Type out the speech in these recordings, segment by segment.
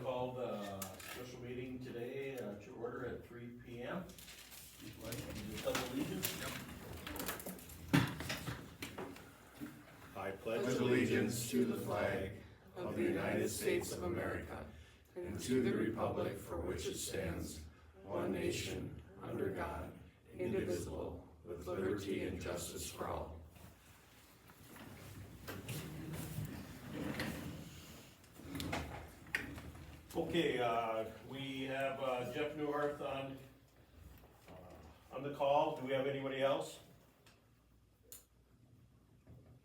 call the special meeting today to order at 3 p.m. You pledge allegiance? I Pledge allegiance to the flag of the United States of America and to the republic for which it stands, one nation, under God, indivisible, with liberty and justice for all. Okay, we have Jeff Newhart on the call. Do we have anybody else?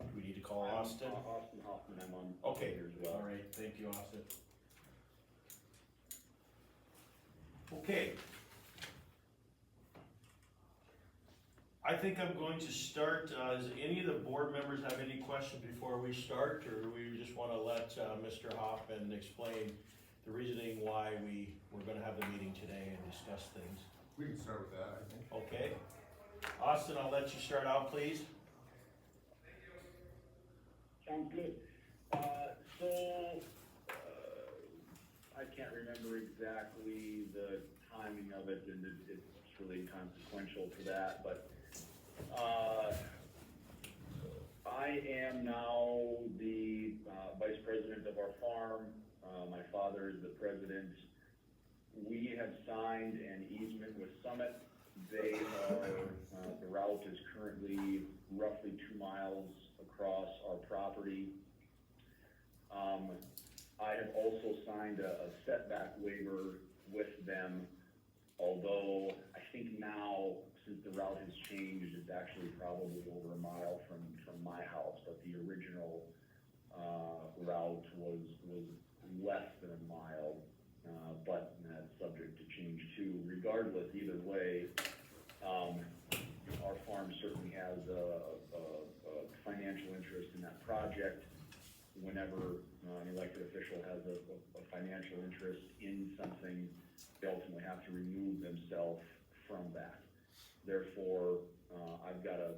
Do we need to call Austin? Austin Hoffman, I'm on Okay, here as well. all right, thank you, Austin. Okay. I think I'm going to start. Does any of the board members have any questions before we start, or do we just want to let Mr. Hoffman explain the reasoning why we're going to have the meeting today and discuss things? We can start with that, I think. Okay. Austin, I'll let you start out, please. Sounds good. I can't remember exactly the timing of it, and it's really inconsequential to that, but I am now the vice president of our farm. My father is the president. We have signed an easement with Summit. They are, the route is currently roughly 2 miles across our property. I have also signed a setback waiver with them, although I think now, since the route has changed, it's actually probably over 1 mile from my house, but the original route was less than 1 mile, but that's subject to change too. Regardless, either way, our farm certainly has a financial interest in that project. Whenever an elected official has a financial interest in something, they ultimately have to remove themselves from that. Therefore, I've got a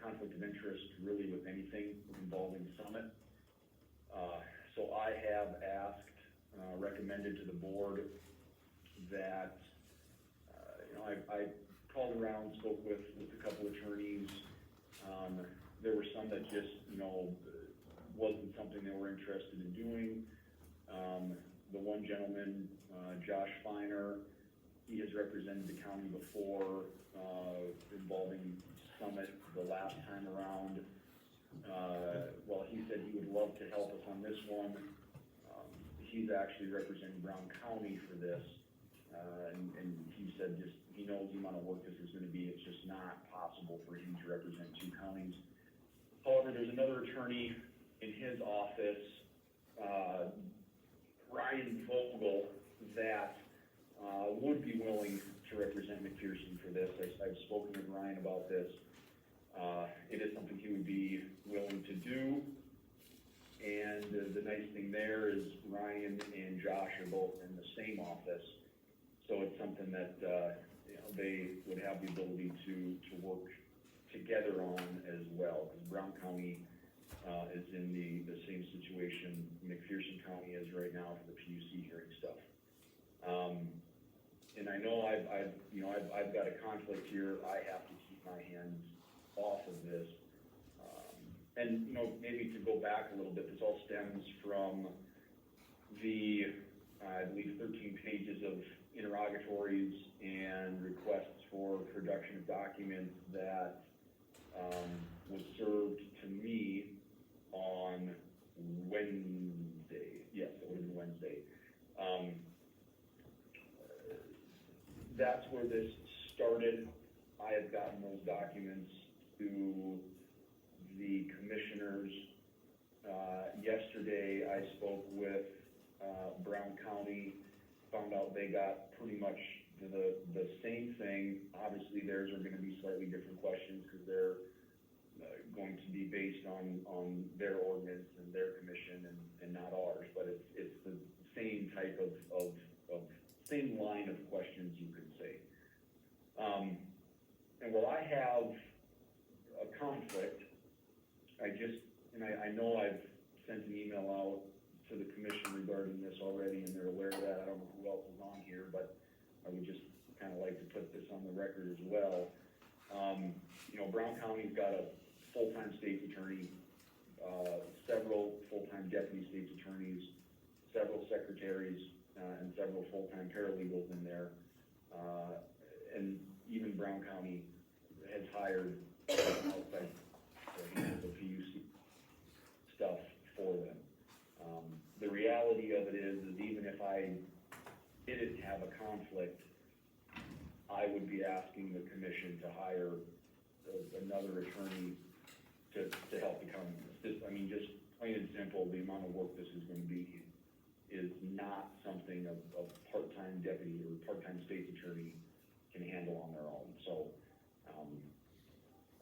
conflict of interest really with anything involving Summit. So I have asked, recommended to the board that, I called around, spoke with a couple attorneys. There were some that just, wasn't something they were interested in doing. The one gentleman, Josh Feiner, he has represented the county before, involving Summit the last time around. Well, he said he would love to help us on this one. He's actually representing Brown County for this. And he said he knows the amount of work this is gonna be. It's just not possible for him to represent 2 counties. However, there's another attorney in his office, Ryan Vogel, that would be willing to represent McPherson for this. I've spoken with Ryan about this. It is something he would be willing to do. And the nice thing there is Ryan and Josh are both in the same office. So it's something that they would have the ability to work together on as well. Because Brown County is in the same situation McPherson County is right now for the PUC hearing stuff. And I know I've got a conflict here. I have to keep my hands off of this. And maybe to go back a little bit, this all stems from the, I believe, 13 pages of interrogatories and requests for production of documents that was served to me on Wednesday. Yes, it would have been Wednesday. That's where this started. I have gotten those documents to the commissioners. Yesterday, I spoke with Brown County, found out they got pretty much the same thing. Obviously, theirs are going to be slightly different questions because they're going to be based on their ordinance and their commission and not ours, but it's the same type of same line of questions, you could say. And while I have a conflict, I know I've sent an email out to the commission regarding this already, and they're aware of that. I don't know who else is on here, but I would just kind of like to put this on the record as well. You know, Brown County's got a full-time state's attorney, several full-time deputy state's attorneys, several secretaries, and several full-time paralegals in there. And even Brown County has hired outside to handle the PUC stuff for them. The reality of it is even if I didn't have a conflict, I would be asking the commission to hire another attorney to help the county. I mean, just plain and simple, the amount of work this is gonna be is not something a part-time deputy or part-time state's attorney can handle on their own. So,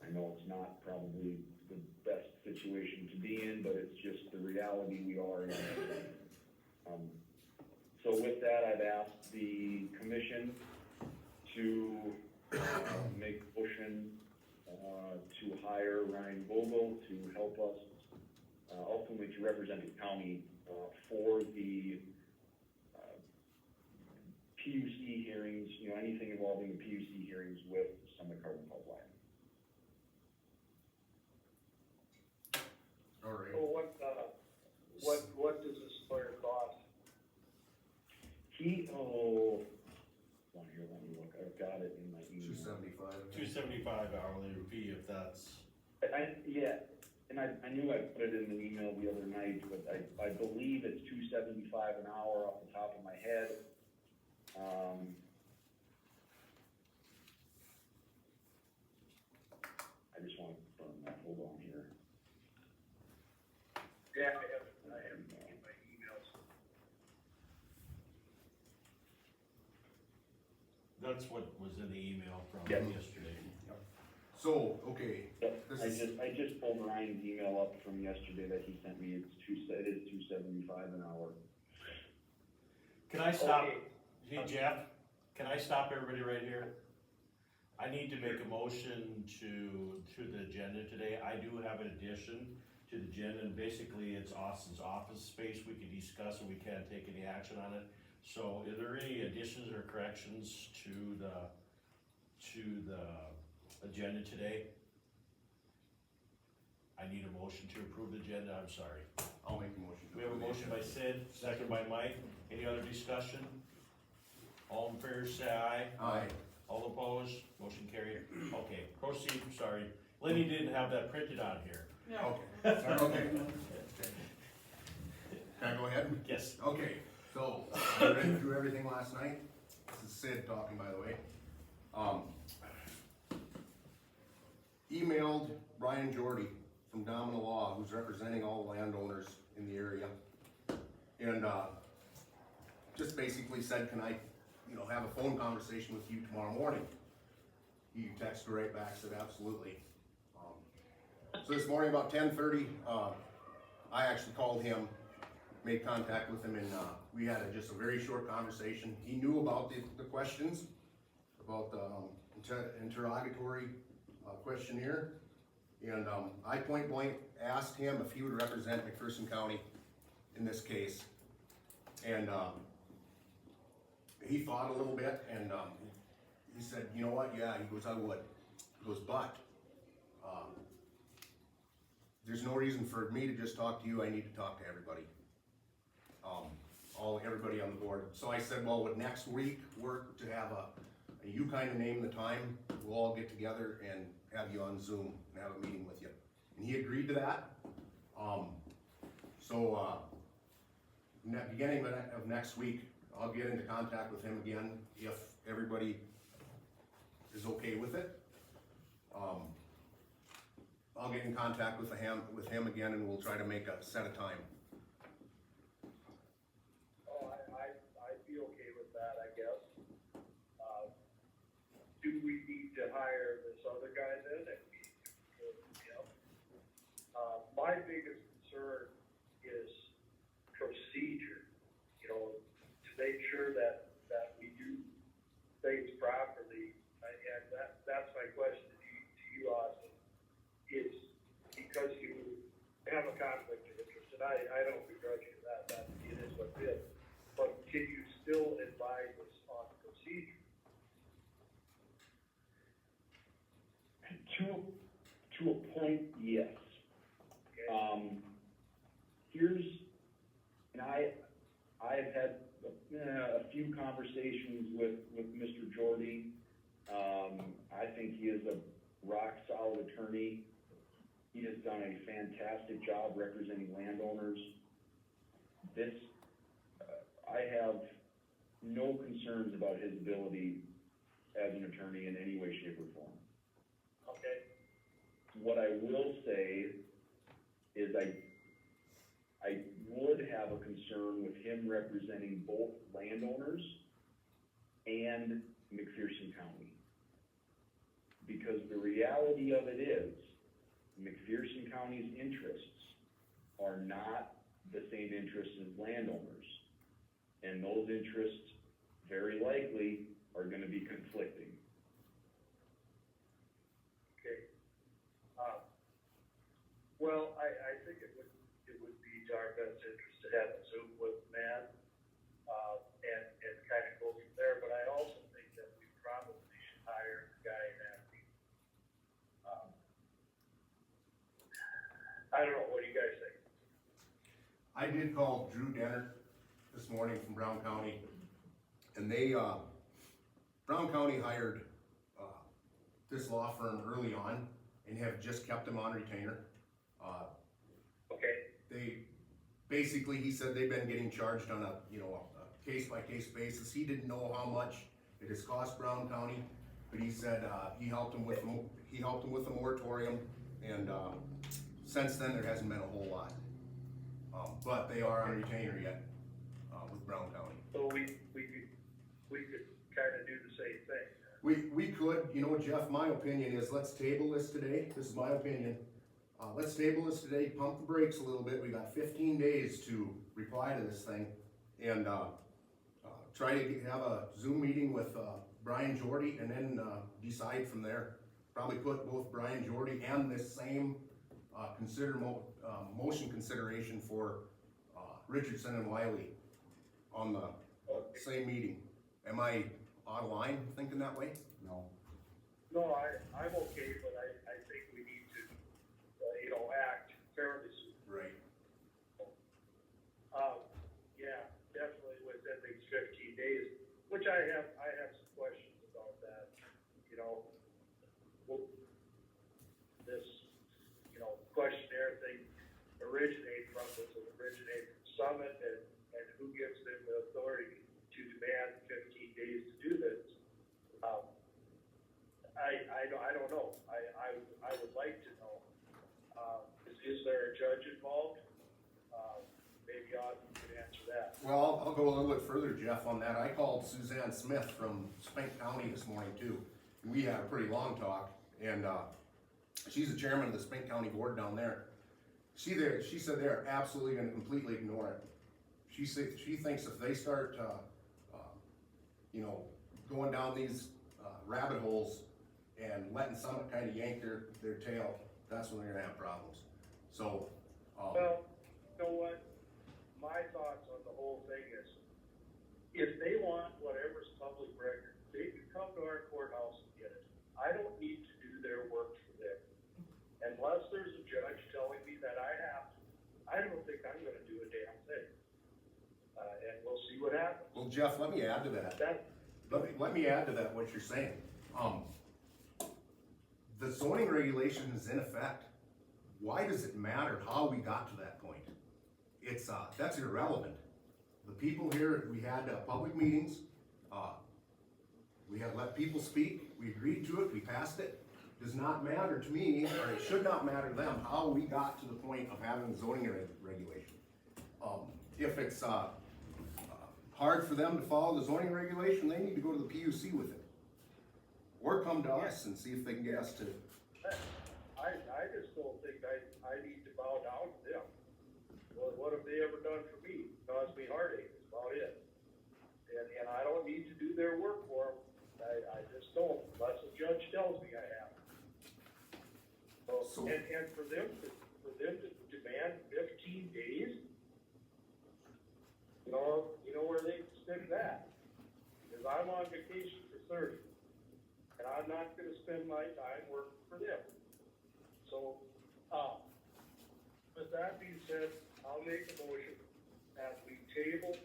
I know it's not probably the best situation to be in, but it's just the reality we are in. So with that, I've asked the commission to make a motion to hire Ryan Vogel to help us ultimately to represent the county for the PUC hearings, you know, anything involving the PUC hearings with Summit Carbon Pipeline. All right. So what does this lawyer cost? Hold on here, let me look, I've got it in my email. $275 hourly fee if that's, Yeah, and I knew I put it in the email the other night, but I believe it's $275 an hour off the top of my head. I just want to confirm that, hold on here. Yeah, I have in my emails. that's what was in the email from Yeah. yesterday. So, okay, Yep, This I just pulled Ryan's email up from yesterday that he sent me, it is $275 an hour. Can I stop, Okay. hey Jeff, can I stop everybody right here? I need to make a motion to the agenda today. I do have an addition to the agenda, and basically it's Austin's office space we can discuss, and we can't take any action on it. So are there any additions or corrections to the agenda today? I need a motion to approve the agenda, I'm sorry. I'll make a motion. We have a motion by Sid, second by Mike. Any other discussion? All in favor, say aye. Aye. All opposed? Motion carried. Okay, proceed, sorry. Lenny didn't have that printed on here. Okay, okay. Can I go ahead? Yes. Okay, so, I read through everything last night. This is Sid talking, by the way. Emailed Brian Jordy from Domino Law, who's representing all landowners in the area. And, just basically said, can I, have a phone conversation with you tomorrow morning? He texted right back, said absolutely. So this morning about 10:30, I actually called him, made contact with him, and we had just a very short conversation. He knew about the questions, about the interrogatory questionnaire, and I point blank asked him if he would represent McPherson County in this case, and he thought a little bit, and he said, you know what, yeah, he goes, I would. He goes, but there's no reason for me to just talk to you, I need to talk to everybody. Everybody on the board. So I said, well, would next week work to have you kind of name the time, we'll all get together and have you on Zoom and have a meeting with you. And he agreed to that. Beginning of next week, I'll get into contact with him again if everybody is okay with it. I'll get in contact with him again, and we'll try to make a set of time. Oh, I'd be okay with that, I guess. Do we need to hire this other guy then? My biggest concern is procedure, to make sure that we do things properly. And that's my question to you, Austin. Is because you have a conflict of interest, and I don't begrudge you that it is what it is. But can you still advise us on procedure? To a point, yes. Okay? And I've had a few conversations with Mr. Jordy. I think he is a rock solid attorney. He has done a fantastic job representing landowners. I have no concerns about his ability as an attorney in any way, shape, or form. Okay? What I will say is I would have a concern with him representing both landowners and McPherson County. Because the reality of it is, McPherson County's interests are not the same interests as landowners. And those interests very likely are gonna be conflicting. Okay. Well, I think it would be to our best interest to have a Zoom with Matt, and kind of go from there, but I also think that we probably should hire a guy in that team. I don't know, what do you guys think? I did call Drew Denner this morning from Brown County, and they, Brown County hired, this law firm early on and have just kept them on retainer. Okay, Basically, he said they've been getting charged on a case-by-case basis. He didn't know how much it has cost Brown County, but he said, he helped him with the moratorium, and, since then, there hasn't been a whole lot. But they are on retainer yet, with Brown County. so we could kind of do the same thing. We could, Jeff, my opinion is, let's table this today. This is my opinion. Let's table this today, pump the brakes a little bit. We got 15 days to reply to this thing, and, try to have a Zoom meeting with, Brian Jordy, and then, decide from there. Probably put both Brian Jordy and this same, motion consideration for, Richardson and Wiley on the same meeting. Am I out of line thinking that way? No. No, I'm okay, but I think we need to, act fairly soon. Right. Yeah, definitely within these 15 days, which I have some questions about that, Will this, questionnaire thing originate from, does it originate from Summit, and who gives them the authority to demand 15 days to do this? I don't know, I would like to know, is there a judge involved? Maybe Auden could answer that. Well, I'll go a little bit further, Jeff, on that. I called Suzanne Smith from Spink County this morning too. And we had a pretty long talk, and, she's the chairman of the Spink County board down there. She said they're absolutely gonna completely ignore it. She thinks if they start, going down these, rabbit holes and letting Summit kinda yank their tail, that's when they're gonna have problems. So, Well, you know what, my thoughts on the whole thing is, if they want whatever's public record, they can come to our courthouse and get it. I don't need to do their work for them. Unless there's a judge telling me that I have to, I don't think I'm gonna do a damn thing. And we'll see what happens. well, Jeff, let me add to that. Let me add to that what you're saying. The zoning regulation is in effect. Why does it matter how we got to that point? It's, that's irrelevant. The people here, we had, public meetings, we had let people speak, we agreed to it, we passed it. Does not matter to me, or it should not matter to them, how we got to the point of having zoning regulation. If it's, hard for them to follow the zoning regulation, they need to go to the PUC with it. Or come to us and see if they can get us to. I just don't think I need to bow down to them. What have they ever done for me? Caused me heartache, is about it. And I don't need to do their work for them. I just don't, unless the judge tells me I have. And for them to demand 15 days, You know where they stick that? Because I'm on vacation for 30, and I'm not gonna spend my time working for them. So, with that being said, I'll make a motion that we table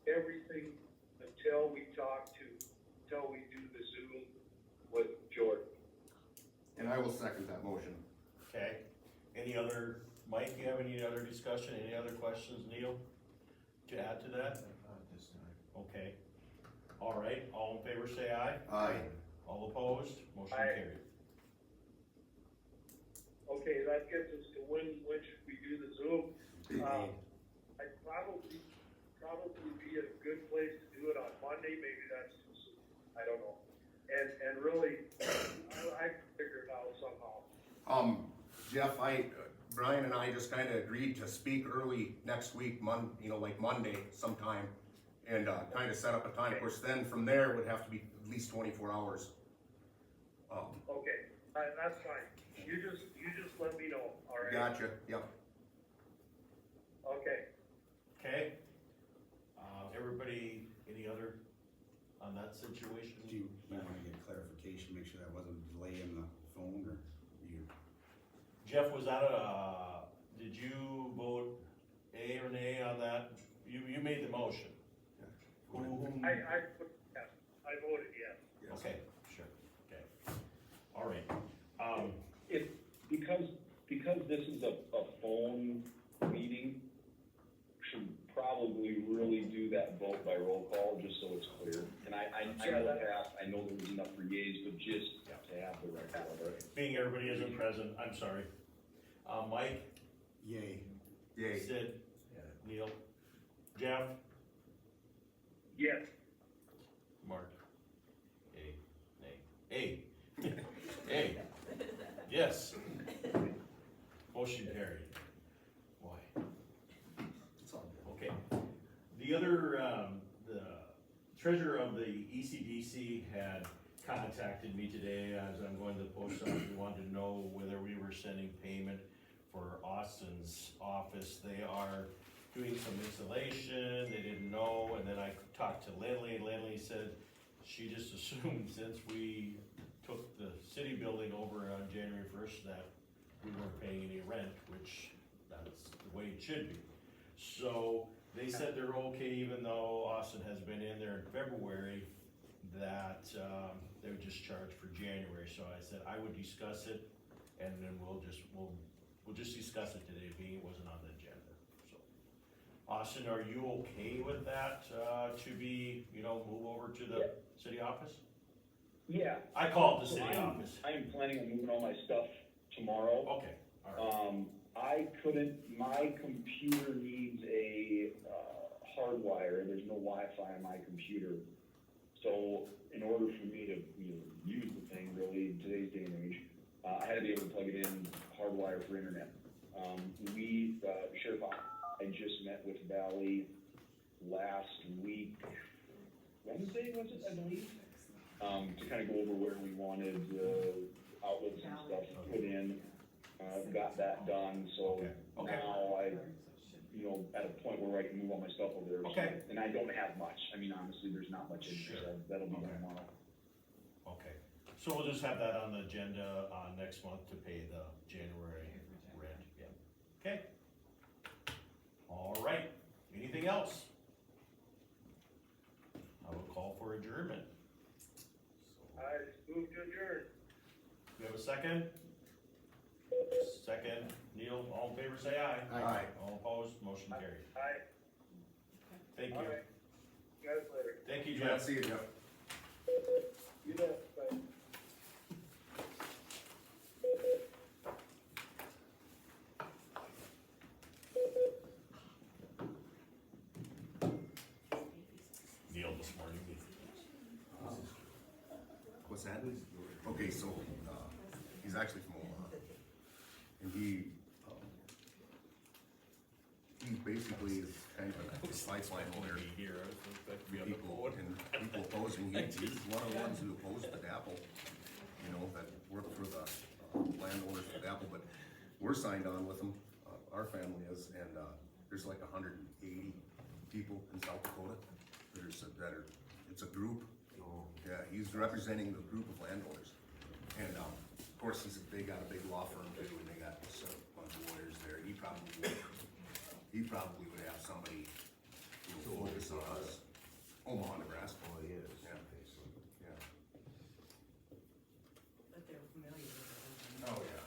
everything until we do the Zoom with Jordan. And I will second that motion. Okay, Mike, you have any other discussion, any other questions, Neil, to add to that? This time. Okay, all right, all in favor say aye. Aye. All opposed, motion Aye. carried. Okay, that gets us to when should we do the Zoom? I'd probably be a good place to do it on Monday, maybe that's too soon, I don't know. And really, I can figure it out somehow. Jeff, Brian and I just kinda agreed to speak early next week, like Monday sometime, and, kinda set up a time. Of course, then from there it would have to be at least 24 hours. Okay, that's fine, you just let me know, all right? Gotcha, yep. Okay, Okay, everybody, any other on that situation? Do you wanna get clarification, make sure that wasn't a delay in the phone, or you? Jeff, was that did you vote A or nay on that? You made the motion. Who? I voted yes. Okay, sure, okay, all right, Because this is a phone meeting, should probably really do that vote by roll call, just so it's clear. And I know that I know there was enough for yays, but just to have the record of it. being everybody isn't present, I'm sorry. Mike, Yay. Yay. Sid, Neil, Jeff, Yes. Mark, A, nay, A, yes. Motion carried. Why? It's all good. Okay. The other, the treasurer of the ECDC had contacted me today as I'm going to the post office. He wanted to know whether we were sending payment for Austin's office. They are doing some installation, they didn't know, and then I talked to Lindley, and Lindley said she just assumed since we took the city building over on January 1st that we weren't paying any rent, which that's the way it should be. So they said they're okay, even though Austin has been in there in February, that they would just charge for January. So I said I would discuss it, and then we'll just discuss it today, being it wasn't on the agenda. So, Austin, are you okay with that, to be, move over to the city office? Yeah. I called the So city office. I am planning on moving all my stuff tomorrow. Okay, all right. My computer needs a hardwire, there's no Wi-Fi on my computer. So in order for me to use the thing really in today's day and age, I had to be able to plug it in hardwire for internet. Sheriff, I just met with Valley last week, Wednesday was it, I believe? To kind of go over where we wanted outlets and stuff to put in. Got that done, so Okay. now I, at a point where I can move all my stuff over there. Okay. And I don't have much, I mean, honestly, there's not much in there, so that'll be done Okay. tomorrow. Okay, so we'll just have that on the agenda, next month to pay the January rent, yeah. Okay. All right, anything else? I will call for adjournment. I move to adjourn. Do we have a second? Second, Neil, all in favor say aye. Aye. All opposed, motion carried. Aye. Thank All you. right. You guys later. Thank you, Yeah, Jeff. see you, Jeff. You bet, bye. Neil this morning. What's that? Okay, so, he's actually from Omaha. And he basically is kind of a lifeline over Be here, I was expecting to be on the people board. and people opposing. He's one of the ones who opposed the DAPL, that worked for the landowners of DAPL, but we're signed on with them, our family is, and there's like 180 people in South Dakota that are, it's a group. Yeah, he's representing the group of landowners. And, of course, they got a big law firm too, and they got a bunch of lawyers there. He probably would have somebody who will focus on us. Omaha, Nebraska. Oh, he is. Yeah. Okay, so Yeah. But they're familiar with it. Oh, yeah.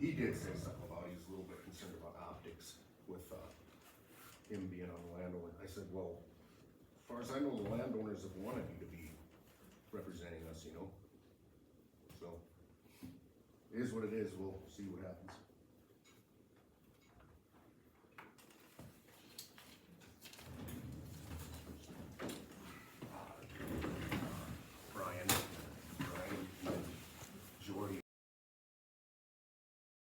He did say something about he's a little bit concerned about optics with, him being on the landowner. I said, well, as far as I know, the landowners have wanted you to be representing us, you know? So, it is what it is, we'll see what happens.